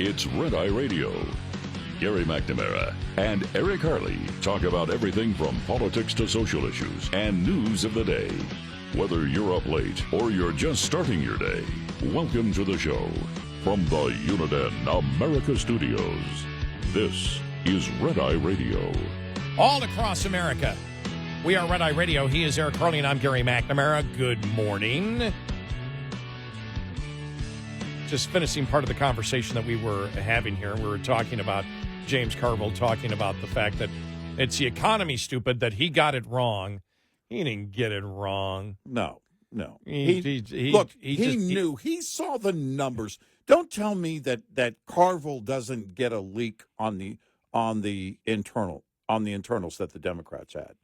It's Red Eye Radio. Gary McNamara and Eric Harley talk about everything from politics to social issues and news of the day. Whether you're up late or you're just starting your day, welcome to the show. From the Uniden America Studios, this is Red Eye Radio. All across America, we are Red Eye Radio. He is Eric Harley, and I'm Gary McNamara. Good morning. Just finishing part of the conversation that we were having here. We were talking about James Carville, talking about the fact that it's the economy, stupid, that he got it wrong. He didn't get it wrong. No. He knew. He saw the numbers. Don't tell me that Carville doesn't get a leak on the internals that the Democrats had.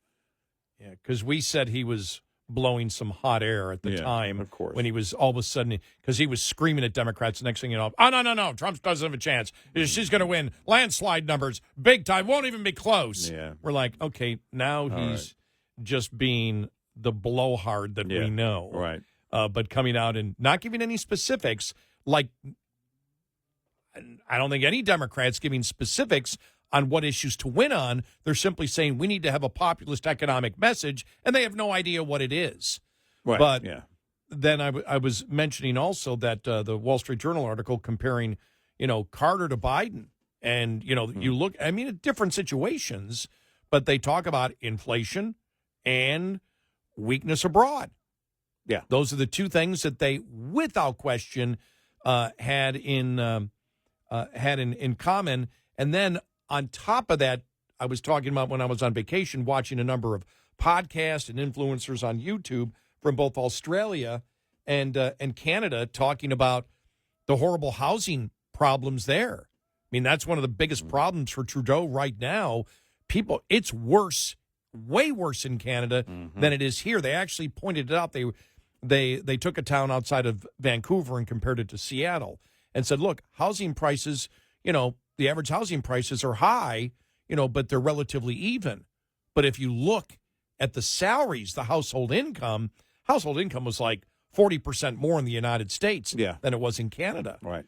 Yeah, because we said he was blowing some hot air at the time, of course, when he was all of a sudden, because he was screaming at Democrats. Next thing you know, no, Trump doesn't have a chance. She's going to win landslide numbers, big time, won't even be close. Yeah. We're like, okay, now he's just being the blowhard that we know, right? But coming out and not giving any specifics, like I don't think any Democrats giving specifics on what issues to win on. They're simply saying we need to have a populist economic message, and they have no idea what it is. Right. But then I was mentioning also that the Wall Street Journal article comparing, Carter to Biden. And, you look, at different situations, but they talk about inflation and weakness abroad. Yeah. Those are the two things that they, without question, had in common. And then on top of that, I was talking about when I was on vacation, watching a number of podcasts and influencers on YouTube from both Australia and Canada talking about the horrible housing problems there. That's one of the biggest problems for Trudeau right now. It's worse, way worse in Canada than it is here. They actually pointed it out. They took a town outside of Vancouver and compared it to Seattle and said, look, housing prices, the average housing prices are high, but they're relatively even. But if you look at the salaries, the household income was like 40% more in the United States than it was in Canada. Right.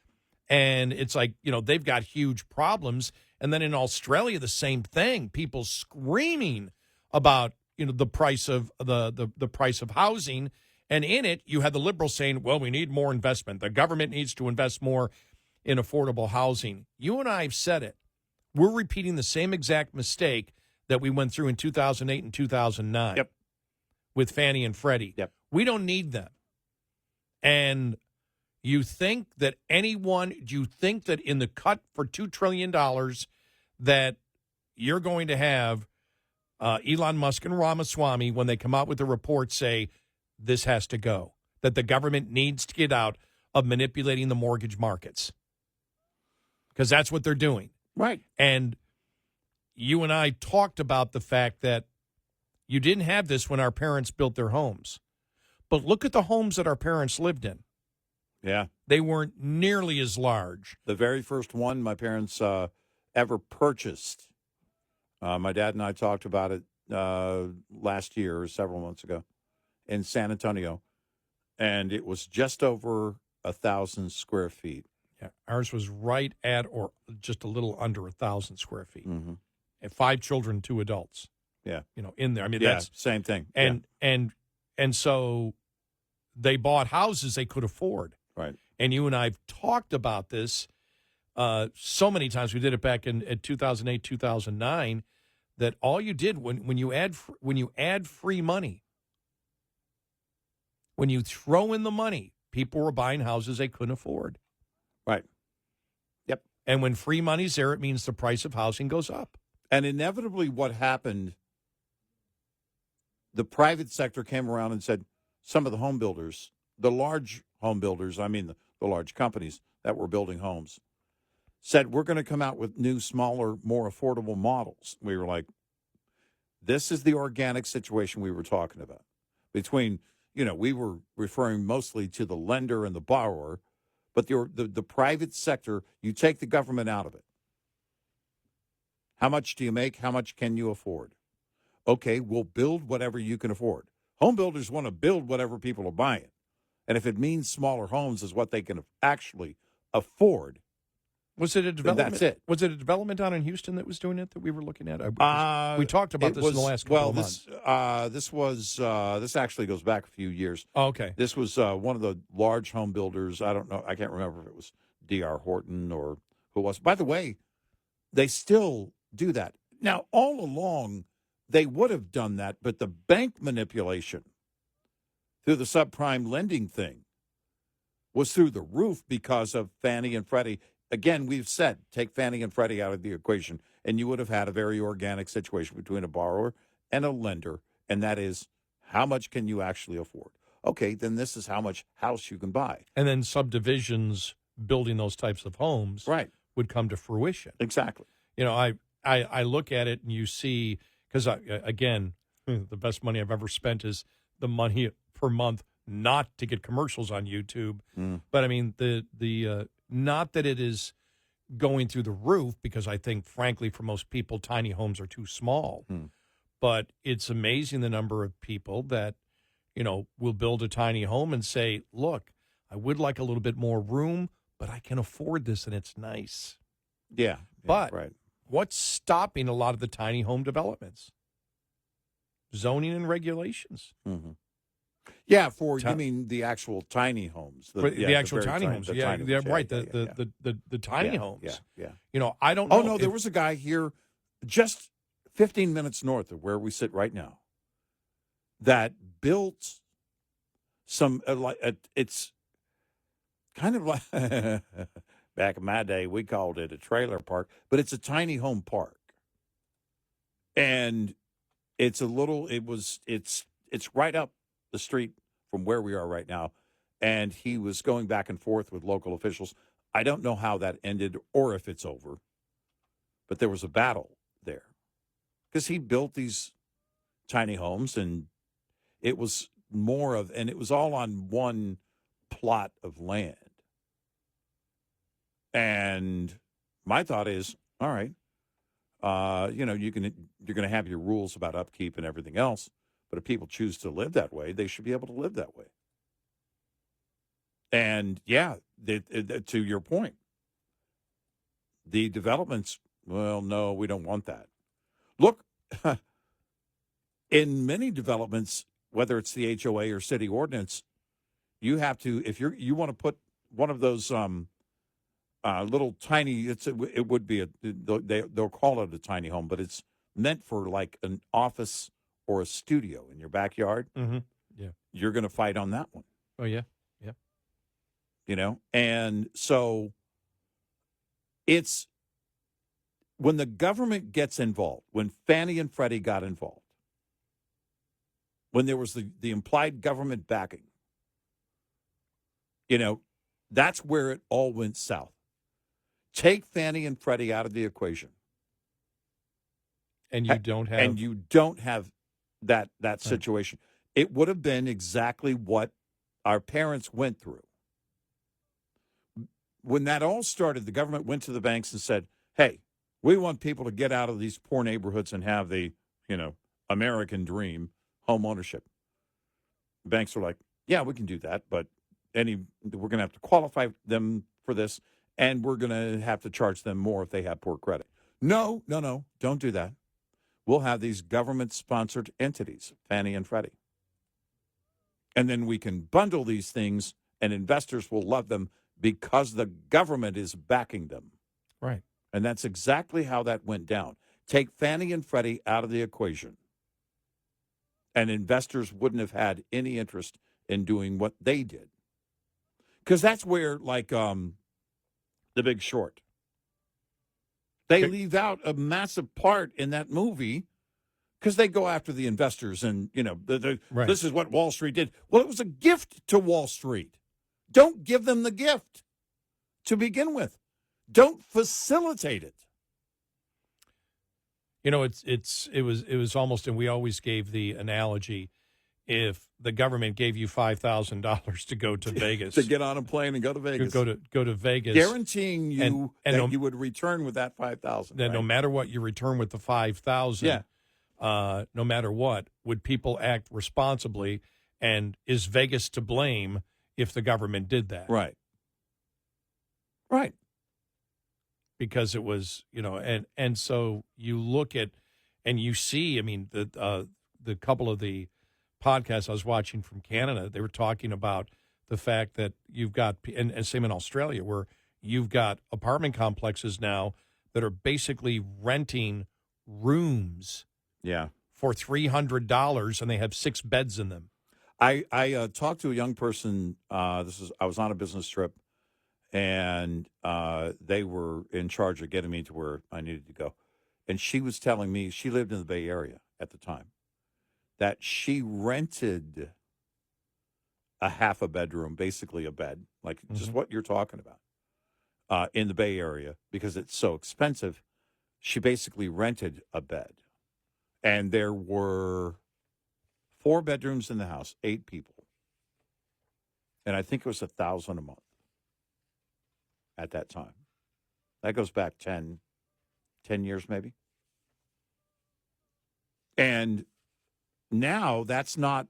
And it's like, they've got huge problems. And then in Australia, the same thing. People screaming about, the price of the price of housing. And in it, you had the liberals saying, well, we need more investment. The government needs to invest more in affordable housing. You and I have said it. We're repeating the same exact mistake that we went through in 2008 and 2009 with Fannie and Freddie. Yep. We don't need them. And you think that in the cut for $2 trillion that you're going to have Elon Musk and Ramaswamy, when they come out with the report, say this has to go, that the government needs to get out of manipulating the mortgage markets? Because that's what they're doing. Right. And you and I talked about the fact that you didn't have this when our parents built their homes. But look at the homes that our parents lived in. Yeah. They weren't nearly as large. The very first one my parents ever purchased, my dad and I talked about it last year or several months ago in San Antonio, and it was just over 1,000 square feet. Yeah, ours was right at or just a little under 1,000 square feet. Mm-hmm. And 5 children, 2 adults. Yeah. In there. That's same thing. And so they bought houses they could afford. Right. And you and I have talked about this so many times. We did it back in 2008, 2009, that all you did when you add free money, when you throw in the money, people were buying houses they couldn't afford. Right. Yep. And when free money's there, it means the price of housing goes up. And inevitably what happened, the private sector came around and said, some of the home builders, the large home builders, the large companies that were building homes, said, we're going to come out with new, smaller, more affordable models. We were like, this is the organic situation we were talking about. Between, we were referring mostly to the lender and the borrower, but the private sector, you take the government out of it. How much do you make? How much can you afford? Okay, we'll build whatever you can afford. Home builders want to build whatever people are buying. And if it means smaller homes is what they can actually afford, Was it a development? That's it. Was it a development down in Houston that was doing it that we were looking at? We talked about this in the last couple of months. This actually goes back a few years. Oh, okay. This was one of the large home builders. I don't know. I can't remember if it was D.R. Horton or who it was. By the way, they still do that. Now, all along, they would have done that, but the bank manipulation through the subprime lending thing was through the roof because of Fannie and Freddie. Again, we've said, take Fannie and Freddie out of the equation, and you would have had a very organic situation between a borrower and a lender, and that is, how much can you actually afford? Okay, then this is how much house you can buy. And then subdivisions building those types of homes would come to fruition. Exactly. You know, I look at it and you see, because, again, the best money I've ever spent is the money per month not to get commercials on YouTube. But, I mean, the not that it is going through the roof, because I think, frankly, for most people, tiny homes are too small. But it's amazing the number of people that, you know, will build a tiny home and say, look, I would like a little bit more room, but I can afford this and it's nice. Yeah. But right. What's stopping a lot of the tiny home developments? Zoning and regulations. Yeah, you mean the actual tiny homes. The actual tiny homes. The tiny homes. Yeah. You know, I don't know. Oh, no, there was a guy here just 15 minutes north of where we sit right now that built some, it's kind of like, back in my day, we called it a trailer park, but it's a tiny home park. And it's right up the street from where we are right now. And he was going back and forth with local officials. I don't know how that ended or if it's over, but there was a battle there because he built these tiny homes, and it was and it was all on one plot of land. And my thought is, all right, you're going to have your rules about upkeep and everything else, but if people choose to live that way, they should be able to live that way. And yeah, to your point, the developments, well, no, we don't want that. Look, in many developments, whether it's the HOA or city ordinance, you have to, if you want to put one of those little tiny, it would be they'll call it a tiny home, but it's meant for like an office or a studio in your backyard. Yeah, you're going to fight on that one. Oh yeah. You know, and so it's when the government gets involved, when Fannie and Freddie got involved, when there was the implied government backing, you know, that's where it all went south. Take Fannie and Freddie out of the equation. And you don't have that situation. It would have been exactly what our parents went through. When that all started, the government went to the banks and said, hey, we want people to get out of these poor neighborhoods and have the, American dream, home ownership. The banks were like, yeah, we can do that, but we're going to have to qualify them for this, and we're going to have to charge them more if they have poor credit. No, don't do that. We'll have these government-sponsored entities, Fannie and Freddie. And then we can bundle these things, and investors will love them because the government is backing them. Right. And that's exactly how that went down. Take Fannie and Freddie out of the equation, and investors wouldn't have had any interest in doing what they did. Because that's where, like, The Big Short, they leave out a massive part in that movie because they go after the investors and, right. This is what Wall Street did. Well, it was a gift to Wall Street. Don't give them the gift to begin with. Don't facilitate it. It was almost, and we always gave the analogy, if the government gave you $5,000 to go to Vegas, to get on a plane and go to Vegas, go to Vegas, guaranteeing you that you would return with that $5,000. That no matter what you return with the $5,000, no matter what, would people act responsibly? And is Vegas to blame if the government did that? Right. because it was, and so you look at and you see, I mean, the couple of the podcasts I was watching from Canada, they were talking about the fact that you've got, and same in Australia, where you've got apartment complexes now that are basically renting rooms for $300, and they have 6 beds in them. I talked to a young person. I was on a business trip, and they were in charge of getting me to where I needed to go. And she was telling me, she lived in the Bay Area at the time, that she rented a half a bedroom, basically a bed, like just what you're talking about, in the Bay Area because it's so expensive. She basically rented a bed. And there were 4 bedrooms in the house, 8 people. And I think it was $1,000 a month at that time. That goes back 10 years maybe. And now that's not,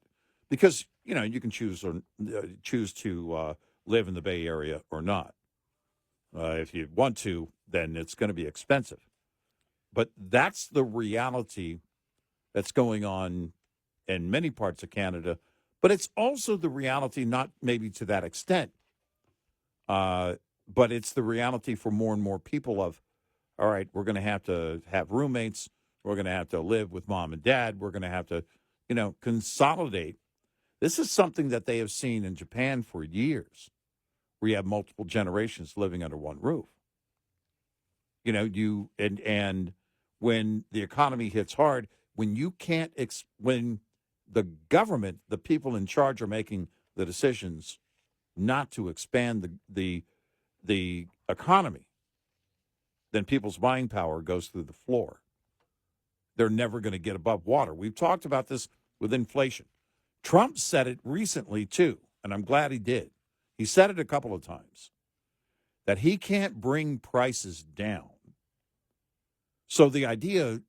because, you can choose to live in the Bay Area or not. If you want to, then it's going to be expensive. But that's the reality that's going on in many parts of Canada. But it's also the reality, not maybe to that extent, but it's the reality for more and more people of, all right, we're going to have roommates. We're going to have to live with mom and dad. We're going to have to, consolidate. This is something that they have seen in Japan for years, where you have multiple generations living under one roof. And when the economy hits hard, when you can't, when the government, the people in charge are making the decisions not to expand the economy, then people's buying power goes through the floor. They're never going to get above water. We've talked about this with inflation. Trump said it recently, too, and I'm glad he did. He said it a couple of times, that he can't bring prices down. So the idea,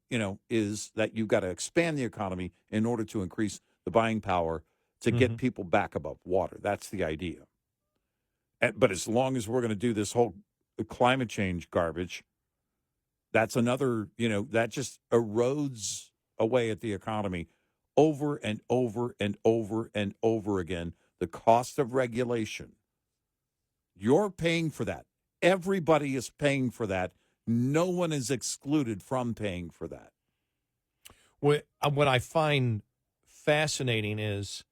is that you've got to expand the economy in order to increase the buying power to get people back above water. That's the idea. But as long as we're going to do this whole climate change garbage, that's another, that just erodes away at the economy over and over and over and over again. The cost of regulation. You're paying for that. Everybody is paying for that. No one is excluded from paying for that. What I find fascinating is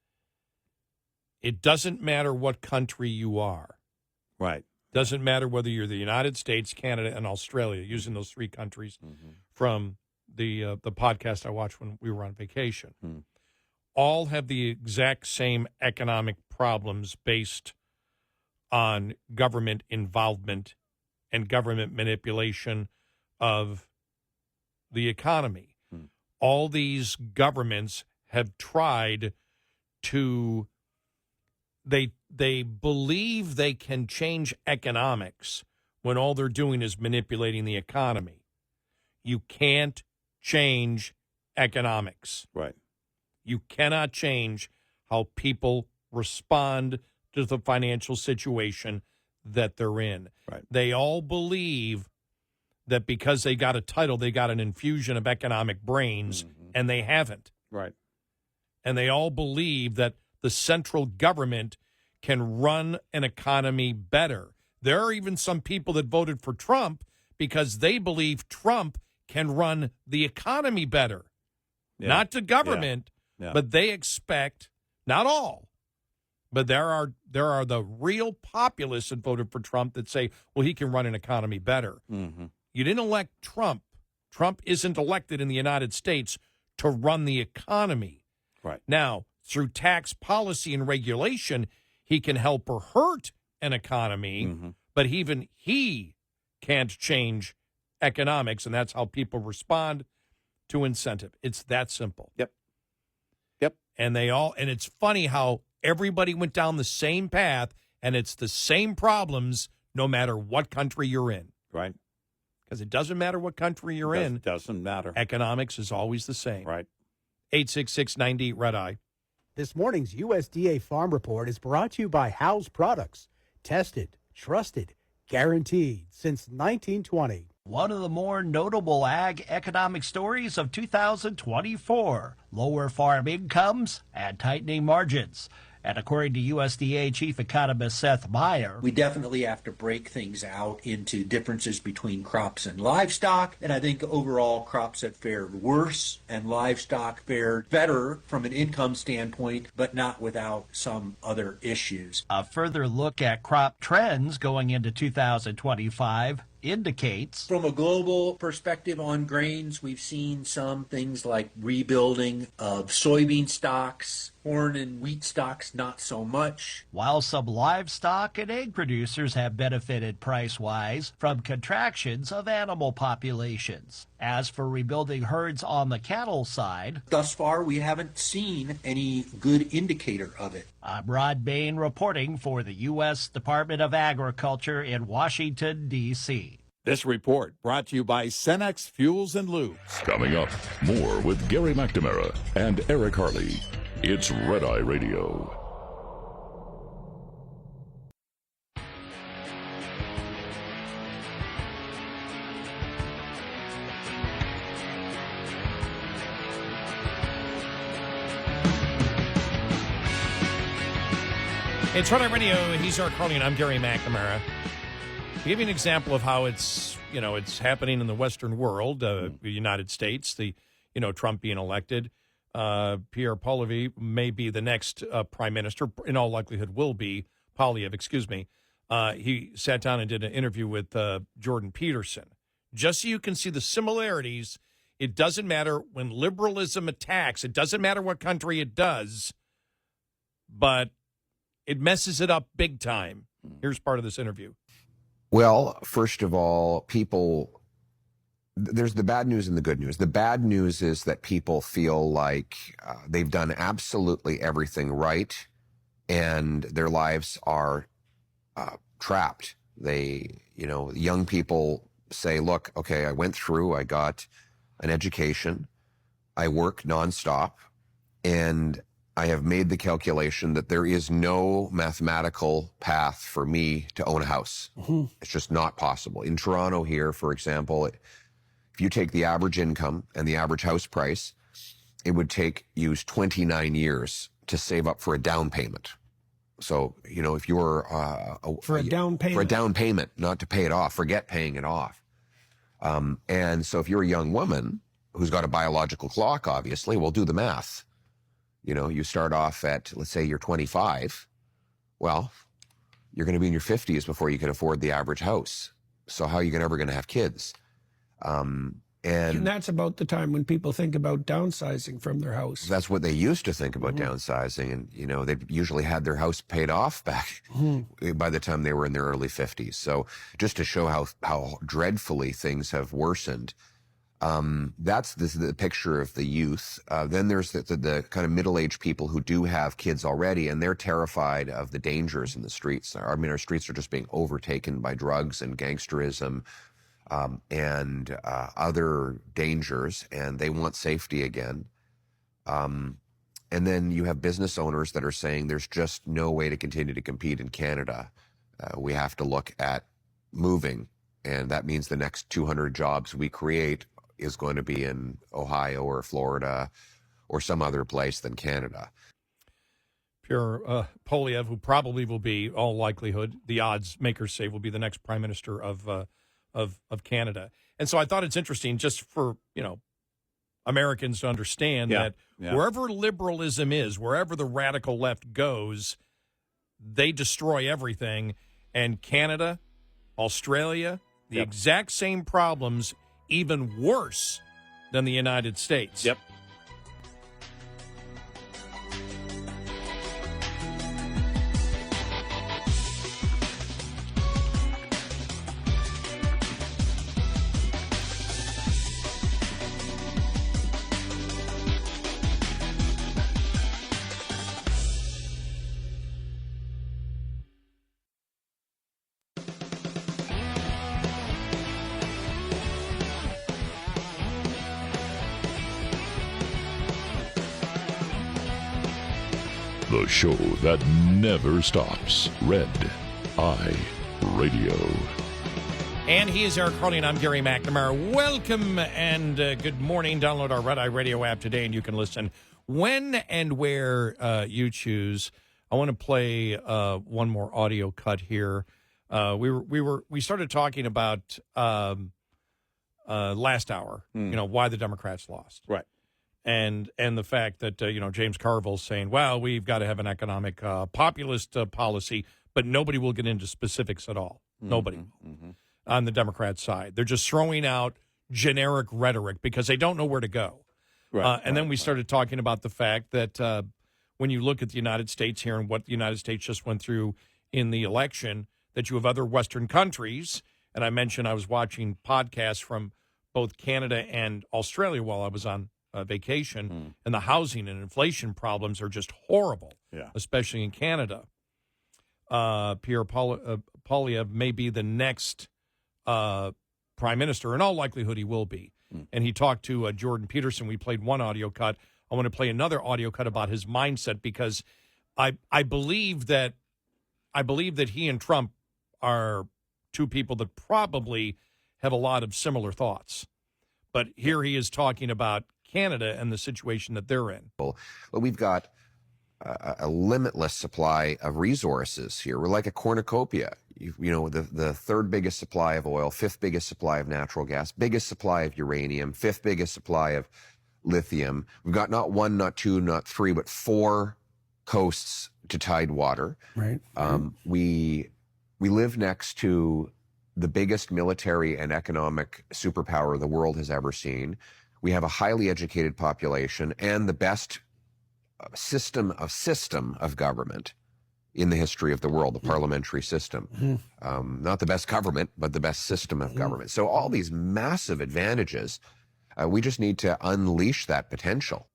it doesn't matter what country you are. Right. Doesn't matter whether you're the United States, Canada, and Australia, using those 3 countries from the podcast I watched when we were on vacation. All have the exact same economic problems based on government involvement and government manipulation of the economy. All these governments have tried to, they believe they can change economics when all they're doing is manipulating the economy. You can't change economics. Right. You cannot change how people respond to the financial situation that they're in. Right. They all believe that because they got a title, they got an infusion of economic brains, and they haven't. Right. And they all believe that the central government can run an economy better. There are even some people that voted for Trump because they believe Trump can run the economy better. Yeah. Not the government, but they expect, not all, but there are the real populists that voted for Trump that say, well, he can run an economy better. You didn't elect Trump. Trump isn't elected in the United States to run the economy. Right. Now, through tax policy and regulation, he can help or hurt an economy, but even he can't change economics, and that's how people respond to incentive. It's that simple. Yep. And it's funny how everybody went down the same path, and it's the same problems no matter what country you're in. Right. Because it doesn't matter what country you're in. It doesn't matter. Economics is always the same. Right. 866-98 Red Eye. This morning's USDA Farm Report is brought to you by Howe's Products. Tested, trusted, Guaranteed since 1920. One of the more notable ag economic stories of 2024, lower farm incomes and tightening margins. And according to USDA Chief Economist Seth Meyer, we definitely have to break things out into differences between crops and livestock. And I think overall crops have fared worse and livestock fared better from an income standpoint, but not without some other issues. A further look at crop trends going into 2025 indicates, from a global perspective on grains, we've seen some things like rebuilding of soybean stocks, corn and wheat stocks not so much. While some livestock and egg producers have benefited price-wise from contractions of animal populations. As for rebuilding herds on the cattle side, thus far we haven't seen any good indicator of it. I'm Rod Bain reporting for the U.S. Department of Agriculture in Washington, D.C. This report brought to you by Cenex Fuels and Lubes. Coming up, more with Gary McNamara and Eric Harley. It's Red Eye Radio. It's Red Eye Radio. He's Eric Harley, and I'm Gary McNamara. To give you an example of how it's happening in the Western world, the United States, Trump being elected, Pierre Poilievre may be the next prime minister. In all likelihood, will be Poilievre. Excuse me. He sat down and did an interview with George Peterson, just so you can see the similarities. It doesn't matter when liberalism attacks. It doesn't matter what country it does, but it messes it up big time. Here's part of this interview. Well, first of all, there's the bad news and the good news. The bad news is that people feel like they've done absolutely everything right and their lives are trapped. Young people say, look, okay, I went through, I got an education, I work nonstop, and I have made the calculation that there is no mathematical path for me to own a house. Mm-hmm. It's just not possible. In Toronto here, for example, if you take the average income and the average house price, it would take you 29 years to save up for a down payment. So, if you're for a down payment, not to pay it off, forget paying it off. And so if you're a young woman who's got a biological clock, obviously, well, do the math. You start off at, let's say you're 25. Well, you're going to be in your 50s before you can afford the average house. So how are you ever going to have kids? And that's about the time when people think about downsizing from their house. That's what they used to think about, downsizing. And, they usually had their house paid off back by the time they were in their early 50s. So just to show how dreadfully things have worsened, that's the picture of the youth. Then there's the kind of middle-aged people who do have kids already, and they're terrified of the dangers in the streets. Our streets are just being overtaken by drugs and gangsterism and other dangers, and they want safety again. And then you have business owners that are saying there's just no way to continue to compete in Canada. We have to look at moving, and that means the next 200 jobs we create is going to be in Ohio or Florida or some other place than Canada. Pierre Poilievre, who probably will be, all likelihood, the odds makers say, will be the next prime minister of Canada. And so I thought it's interesting just for, Americans to understand that wherever liberalism is, wherever the radical left goes, they destroy everything. And Canada, Australia, the exact same problems, even worse than the United States. Yep. The show that never stops. Red Eye Radio. And he is Eric Harley, and I'm Gary McNamara. Welcome and good morning. Download our Red Eye Radio app today, and you can listen when and where you choose. I want to play one more audio cut here. We started talking about last hour. Why the Democrats lost, Right. and the fact that James Carville's saying, well, we've got to have an economic populist policy, but nobody will get into specifics at all. Nobody. On the Democrat side. They're just throwing out generic rhetoric because they don't know where to go. Right. And then we started talking about the fact that when you look at the United States here and what the United States just went through in the election, that you have other Western countries, and I mentioned I was watching podcasts from both Canada and Australia while I was on vacation, and the housing and inflation problems are just horrible, especially in Canada. Pierre Poilievre may be the next prime minister. In all likelihood, he will be. And he talked to George Peterson. We played one audio cut. I want to play another audio cut about his mindset because I believe that he and Trump are two people that probably have a lot of similar thoughts. But here he is talking about Canada and the situation that they're in. Well, we've got a limitless supply of resources here. We're like a cornucopia. The third biggest supply of oil, fifth biggest supply of natural gas, biggest supply of uranium, fifth biggest supply of lithium. We've got not one, not two, not three, but 4 coasts to tidewater. Right. We live next to the biggest military and economic superpower the world has ever seen. We have a highly educated population and the best system of government in the history of the world, the parliamentary system. Not the best government, but the best system of government. So all these massive advantages, we just need to unleash that potential.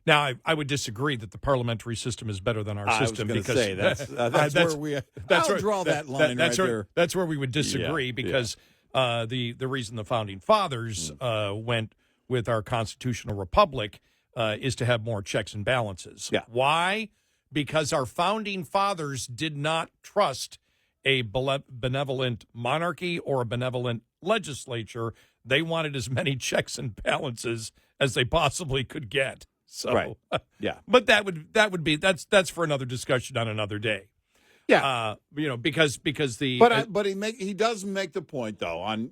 Now, I would disagree that the parliamentary system is better than our system because say, that's where we I'll draw that line right there. That's where we would disagree because the reason the founding fathers went with our constitutional republic is to have more checks and balances. Yeah. Why? Because our founding fathers did not trust a benevolent monarchy or a benevolent legislature. They wanted as many checks and balances as they possibly could get. So, right. Yeah. But that's for another discussion on another day. Yeah. Because the but he does make the point though on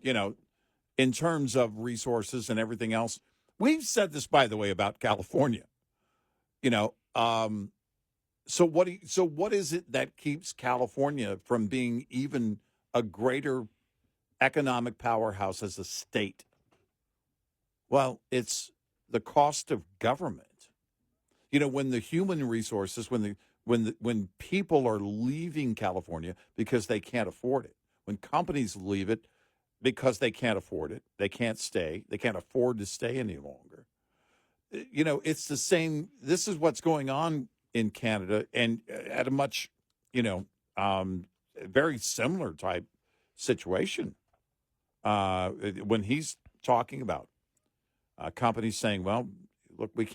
in terms of resources and everything else. We've said this, by the way, about California. So what is it that keeps California from being even a greater economic powerhouse as a state? Well, it's the cost of government. When the human resources, when people are leaving California because they can't afford it, when companies leave it because they can't afford it, they can't stay, they can't afford to stay any longer. It's the same. This is what's going on in Canada, and at a much, very similar type situation. When he's talking about companies saying, well, look, we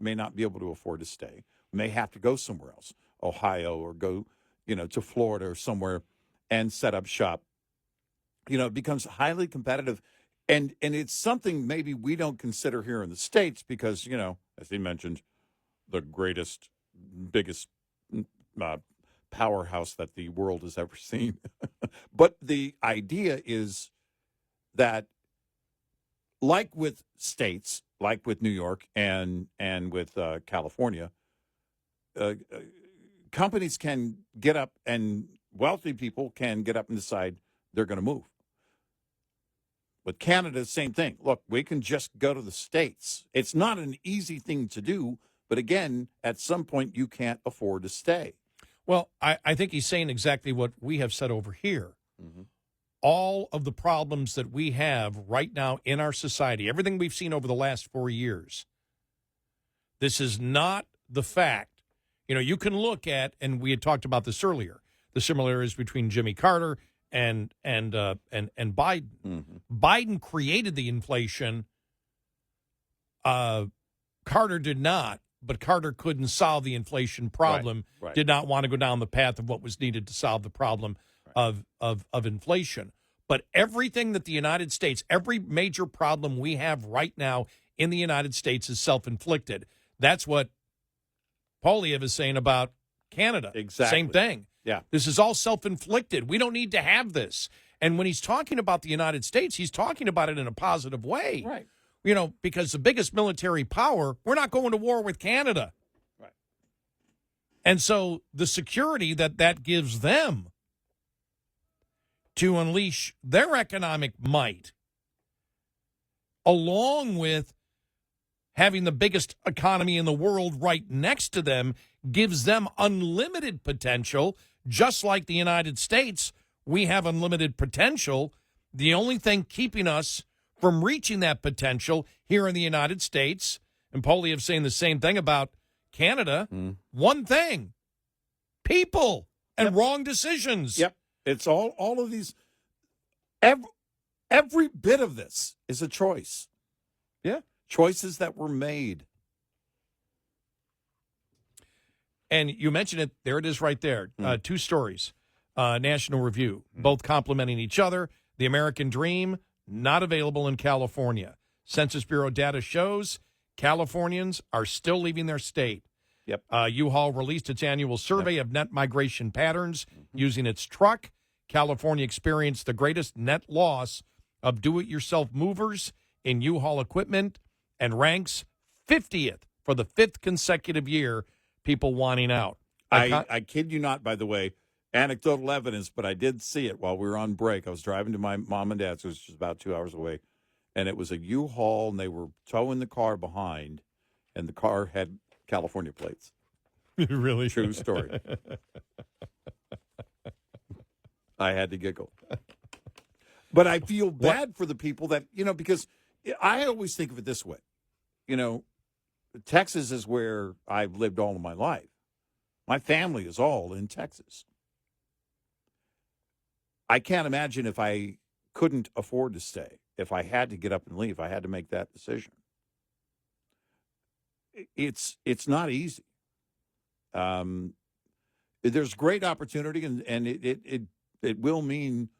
may not be able to afford to stay. We may have to go somewhere else, Ohio, or go, to Florida or somewhere and set up shop. It becomes highly competitive. And it's something maybe we don't consider here in the States because, as he mentioned, the greatest, biggest powerhouse that the world has ever seen. But the idea is that, like with states, like with New York and with California, companies can get up and wealthy people can get up and decide they're going to move. With Canada, same thing. Look, we can just go to the States. It's not an easy thing to do, but again, at some point, you can't afford to stay. Well, I think he's saying exactly what we have said over here. All of the problems that we have right now in our society, everything we've seen over the last 4 years, this is not the fact. You can look at, and we had talked about this earlier, the similarities between Jimmy Carter and Biden. Biden created the inflation. Carter did not, but Carter couldn't solve the inflation problem. Right. Did not want to go down the path of what was needed to solve the problem. of inflation. But everything that the United States, every major problem we have right now in the United States is self-inflicted. That's what Polyev is saying about Canada. Exactly. Same thing. Yeah. This is all self-inflicted. We don't need to have this. And when he's talking about the United States, he's talking about it in a positive way. Right. You know, because the biggest military power, we're not going to war with Canada. Right. And so the security that gives them to unleash their economic might, along with having the biggest economy in the world right next to them, gives them unlimited potential, just like the United States. We have unlimited potential. The only thing keeping us from reaching that potential here in the United States, and Polyev saying the same thing about Canada, one thing, people and wrong decisions. Yep. It's all of these. Every bit of this is a choice. Yeah. Choices that were made. And you mentioned it. There it is right there. Two stories. National Review, both complementing each other. The American Dream, not available in California. Census Bureau data shows Californians are still leaving their state. Yep. U-Haul released its annual survey of net migration patterns using its truck. California experienced the greatest net loss of do-it-yourself movers in U-Haul equipment and ranks 50th for the fifth consecutive year, people wanting out. I kid you not, by the way, anecdotal evidence, but I did see it while we were on break. I was driving to my mom and dad's, which was about 2 hours away, and it was a U-Haul, and they were towing the car behind, and the car had California plates. Really? True story. I had to giggle. But I feel bad for the people that, because I always think of it this way. Texas is where I've lived all of my life. My family is all in Texas. I can't imagine if I couldn't afford to stay, if I had to get up and leave, I had to make that decision. It's not easy. There's great opportunity, and it will mean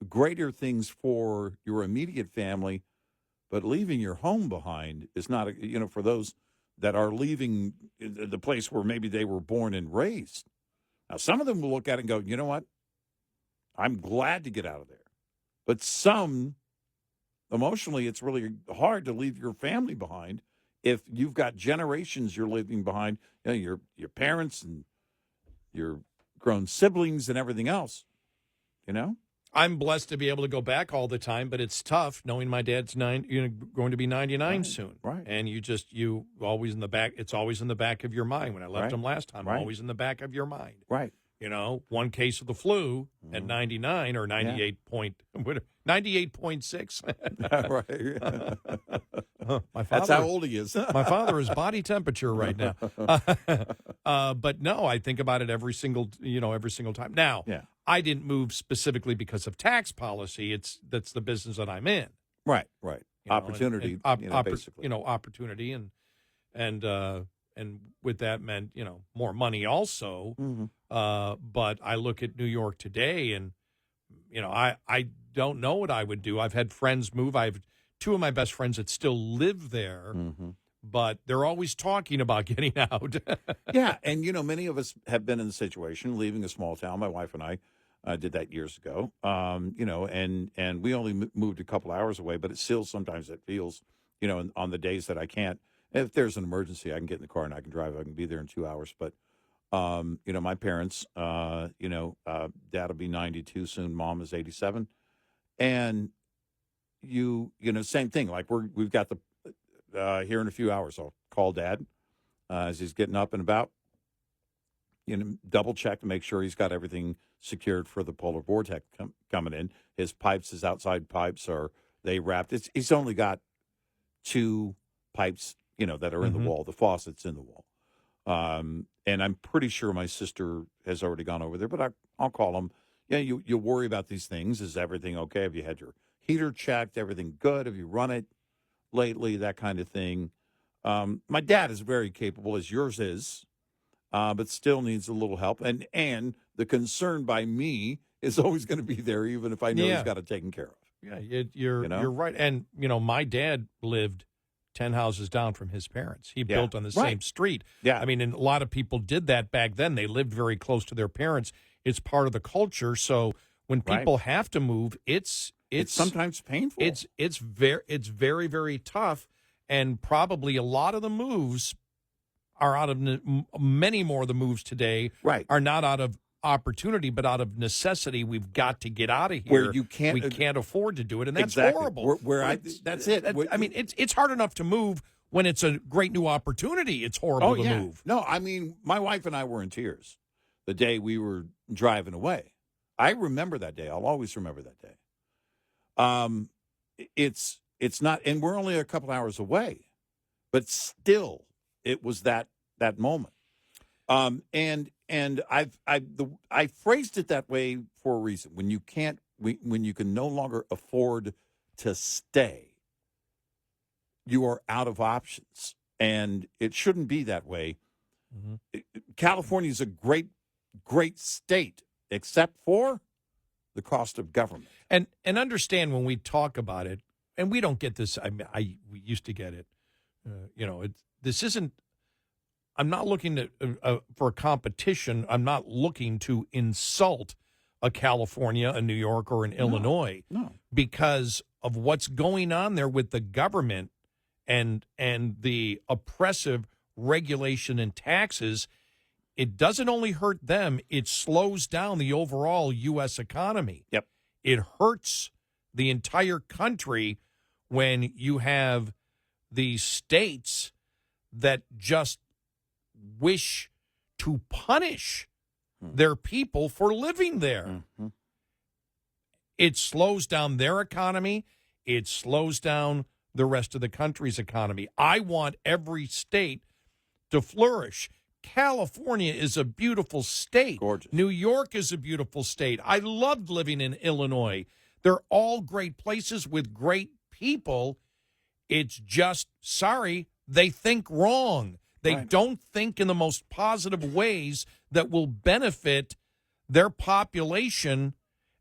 greater things for your immediate family, but leaving your home behind is not, for those that are leaving the place where maybe they were born and raised. Now, some of them will look at it and go, you know what? I'm glad to get out of there. But some, emotionally, it's really hard to leave your family behind if you've got generations you're leaving behind, your parents and your grown siblings and everything else, I'm blessed to be able to go back all the time, but it's tough knowing my dad's going to be 99 soon. Right. And you always in the back. It's always in the back of your mind. When I left him last time, always in the back of your mind. Right. One case of the flu at 99 or 98.6. Right. My father, that's how old he is. My father is body temperature right now. But no, I think about it every single time. Now, I didn't move specifically because of tax policy. That's the business that I'm in. Right. Opportunity, basically. Opportunity and with that meant, more money also. Mm-hmm. But I look at New York today and, I don't know what I would do. I've had friends move. I have two of my best friends that still live there, but they're always talking about getting out. Yeah. And, many of us have been in the situation, leaving a small town. My wife and I did that years ago, and we only moved a couple hours away, but it still sometimes it feels, on the days that I can't. If there's an emergency, I can get in the car and I can drive. I can be there in 2 hours. But, my parents, dad will be 92 soon. Mom is 87. And same thing. Like we've got here in a few hours, I'll call Dad as he's getting up and about. Double check to make sure he's got everything secured for the polar vortex coming in. His pipes, his outside pipes, they wrapped? He's only got 2 pipes, that are in the wall. The faucet's in the wall. And I'm pretty sure my sister has already gone over there, but I'll call him. Yeah, you worry about these things. Is everything okay? Have you had your heater checked? Everything good? Have you run it lately? That kind of thing. My dad is very capable, as yours is, but still needs a little help. And the concern by me is always going to be there, even if I know he's got it taken care of. Yeah, you're right. And, my dad lived 10 houses down from his parents. He built on the same street. Yeah. I mean, and a lot of people did that back then. They lived very close to their parents. It's part of the culture. So when people have to move, it's sometimes painful. It's very, very tough. And probably a lot of the moves are out of many more of the moves today are not out of opportunity, but out of necessity. We've got to get out of here. We can't afford to do it, and that's exactly. horrible. That's it. I mean, it's hard enough to move when it's a great new opportunity. It's horrible to move. No, I mean, my wife and I were in tears the day we were driving away. I remember that day. I'll always remember that day. It's not, and we're only a couple hours away, but still, it was that moment. And I phrased it that way for a reason. When you can no longer afford to stay, you are out of options, and it shouldn't be that way. Mm-hmm. California is a great state, except for the cost of government. And understand when we talk about it, and we don't get this. We used to get it. This isn't. I'm not looking for a competition. I'm not looking to insult a California, a New York, or an Illinois because of what's going on there with the government and the oppressive regulation and taxes. It doesn't only hurt them, it slows down the overall U.S. economy. Yep. It hurts the entire country when you have these states that just wish to punish their people for living there. Mm-hmm. It slows down their economy. It slows down the rest of the country's economy. I want every state to flourish. California is a beautiful state. Gorgeous. New York is a beautiful state. I loved living in Illinois. They're all great places with great people. It's just, sorry, they think wrong. They don't think in the most positive ways that will benefit their population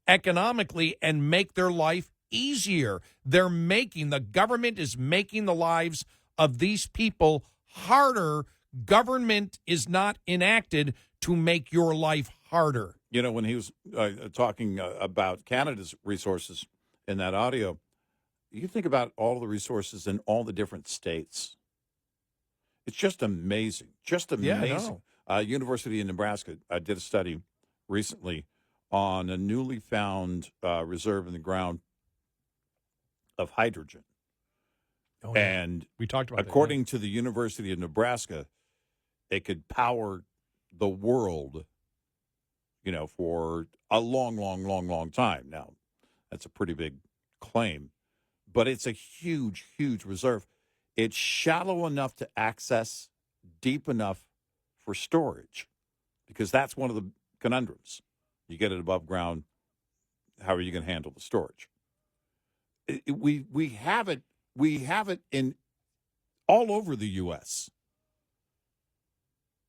economically and make their life easier. The government is making the lives of these people harder. Government is not enacted to make your life harder. When he was talking about Canada's resources in that audio, you think about all the resources in all the different states. It's just amazing. Just amazing. University of Nebraska did a study recently on a newly found reserve in the ground of hydrogen. Oh, yeah. And we talked about according to the University of Nebraska, it could power the world, for a long time. Now, that's a pretty big claim, but it's a huge, huge reserve. It's shallow enough to access, deep enough for storage, because that's one of the conundrums. You get it above ground, how are you going to handle the storage? We have it in all over the U.S.,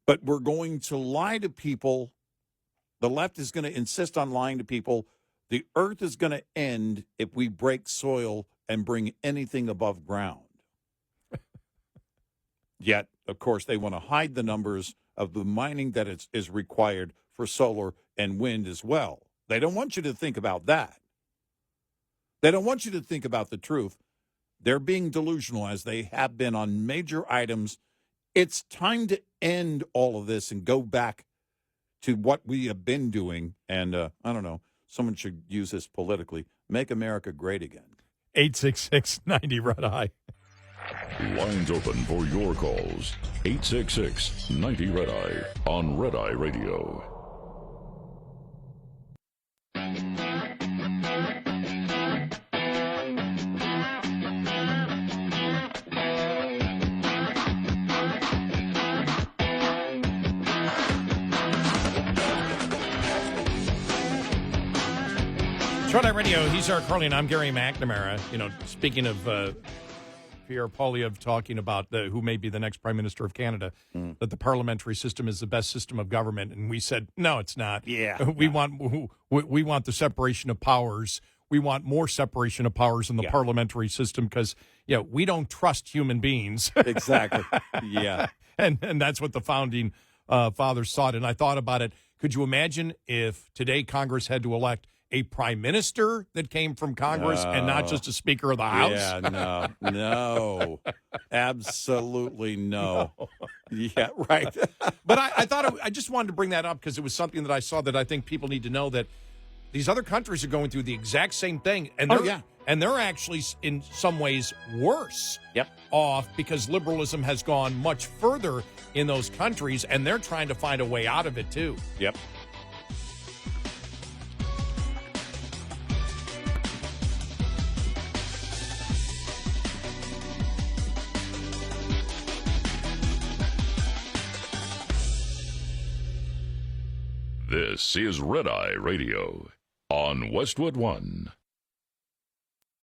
but we're going to lie to people. The left is going to insist on lying to people. The earth is going to end if we break soil and bring anything above ground. Yet, of course, they want to hide the numbers of the mining that is required for solar and wind as well. They don't want you to think about that. They don't want you to think about the truth. They're being delusional, as they have been on major items. It's time to end all of this and go back to what we have been doing. And I don't know, someone should use this politically. Make America great again. 866-90-RED-I. Lines open for your calls. 866-90-RED-I on Red Eye Radio. Red Eye Radio, he's Eric Harley, and I'm Gary McNamara. Speaking of Pierre Poilievre talking about who may be the next Prime Minister of Canada, that the parliamentary system is the best system of government, and we said, no, it's not. Yeah. We want the separation of powers. We want more separation of powers in the parliamentary system because, we don't trust human beings. Exactly. Yeah. And that's what the founding fathers thought. And I thought about it. Could you imagine if today Congress had to elect a prime minister that came from Congress and not just a Speaker of the House? Yeah, no. Absolutely no. Yeah, right. But I thought I just wanted to bring that up because it was something that I saw that I think people need to know, that these other countries are going through the exact same thing. And they're actually, in some ways, worse off because liberalism has gone much further in those countries, and they're trying to find a way out of it, too. Yep. This is Red Eye Radio on Westwood One.